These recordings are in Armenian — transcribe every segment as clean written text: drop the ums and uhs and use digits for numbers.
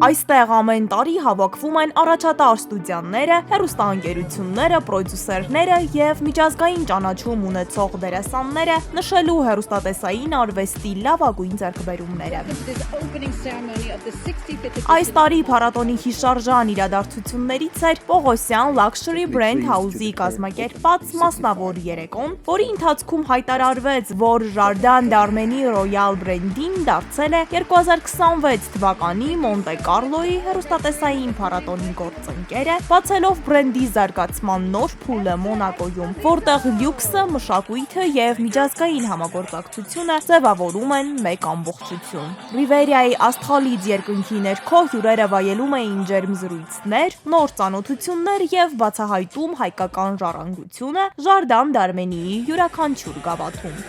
Այստեղ ամեն տարի հավաքվում են առաջատար ստուդիաները, հեռուստաընկերությունները, պրոդյուսերները եւ միջազգային ճանաչում ունեցող դերասանները նշելու հեռուստատեսային արվեստի լավագույն ձեռքբերումները։ Այս տարի փառատոնի հիշարժան իրադարձություններից էր Պողոսյան Luxury Brand House-ի կազմակերպած մասնավոր երեկոն, որի ընթացքում հայտարարվեց, որ Jardin d'Arménie Royal Brand-ին դարձել է 2026 թվականի Մոնտե Կարլոյի հեռուստատեսային փառատոնի գործընկերը, բացելով բրենդի զարգացման նոր փուլը Մոնակոյում, որտեղ լյուքսը, մշակույթը եւ միջազգային համագործակցությունը ձևավորում են մեկ ամբողջություն։ Ռիվերիայի աստղալից երկնքի ներքո հյուրերը վայելում էին ջերմ զրույցներ, նոր ծանոթություններ եւ բացահայտում հայկական ժառանգությունը Jardin d'Arménie-ի յուրաքանչյուր գավաթում։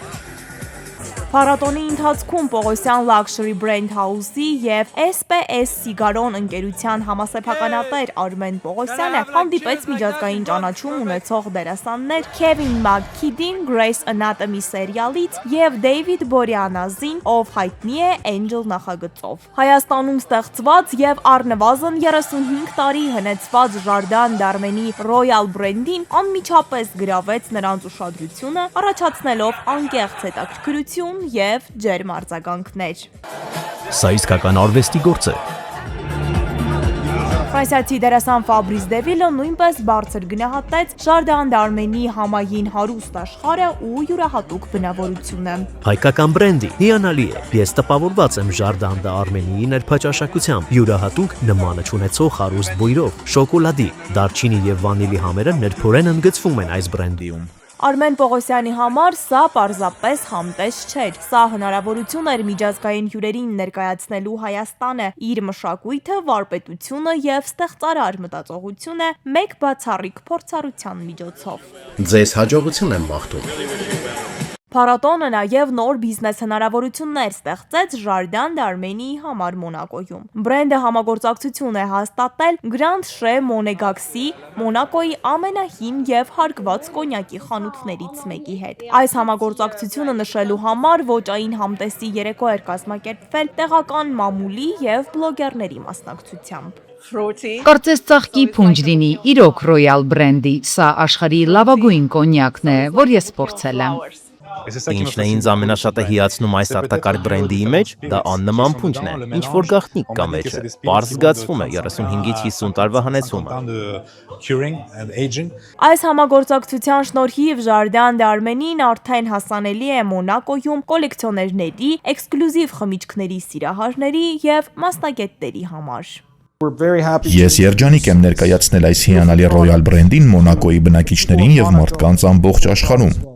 Փառատոնի ընթացքում Պողոսյան Luxury Brand House-ի եւ SPS Սիգարոն ընկերության համասեփականատեր Արմեն Պողոսյանը հանդիպեց միջազգային ճանաչում ունեցող դերասաններ Քևին Մաքքիդին Grey's Anatomy սերիալից եւ Դեյվիդ Բորյանազին, ով հայտնի է Angel նախագծով։ Հայաստանում ստեղծված եւ առնվազն 35 տարի հնեցված Jardin d'Arménie Royal Brand-ին անմիջապես գրավեց նրանց ուշադրությունը, առաջացնելով անկեղծ հետաքրքրություն եւ ջերմ արձագանքներ։ Սա իսկական արվեստի գործ է։ Ֆրանսիացի դերասան Ֆաբրիս Դևիլը նույնպես բարձր գնահատեց Jardin d'Arménie համային հարուստ աշխարհը ու յուրահատուկ բնավորությունը։ Հայկական բրենդի հիանալի է։ Ես տպավորված եմ Jardin d'Arménie-ի ներփաճաշակությամբ, յուրահատուկ նմանը չունեցող հարուստ բույրով, շոկոլադի, դարչինի եւ վանիլի համերը ներփորեն ընդգծվում են այս բրենդիում։ Արմեն Պողոսյանի համար սա պարզապես համտես չէր, սա հնարավորություն էր միջազգային հյուրերին ներկայացնելու Հայաստանը, իր մշակույթը, վարպետությունը եւ ստեղծարար մտածողությունը մեկ բացառիկ փորձառության միջոցով։ Ձեզ հաջողություն եմ մաղթում։ Փառատոնը նաև նոր բիզնես հնարավորություններ ստեղծեց Jardin d'Arménie-ի համար Մոնակոյում։ Բրենդը համագործակցություն է հաստատել Grand Chez Monégasque-ի, Մոնակոյի ամենահին եւ հարգված կոնյակի խանութներից մեկի հետ։ Այս համագործակցությունը նշելու համար ոճային համտեսի երեկո էր կազմակերպվել տեղական մամուլի եւ բլոգերների մասնակցությամբ։ Կարծես ծաղկի փունջ լինի, իրոք Royal Brand-ի, սա աշխարհի լավագույն կոնյակն է, որ ես փորձել եմ։ Ինչն է ինձ ամենաշատը հիացնում այս արտակարգ բրենդի մեջ, դա աննման փունջն է, ինչ որ գաղտնիք կա մեջը, պարզ զգացվում է 35-ից 50 տարվա հնեցումը։ Այս համագործակցության շնորհիվ Jardin d'Arménie-ն արդեն հասանելի է Մոնակոյում կոլեկցիոներների, էքսկլյուզիվ խմիչքների սիրահարների եւ մասնագետների համար։ Ես երջանիկ եմ ներկայացնել այս հիանալի Royal Brand-ին Մոնակոյի բնակիչներին եւ մարդկանց ամբողջ աշխարհում։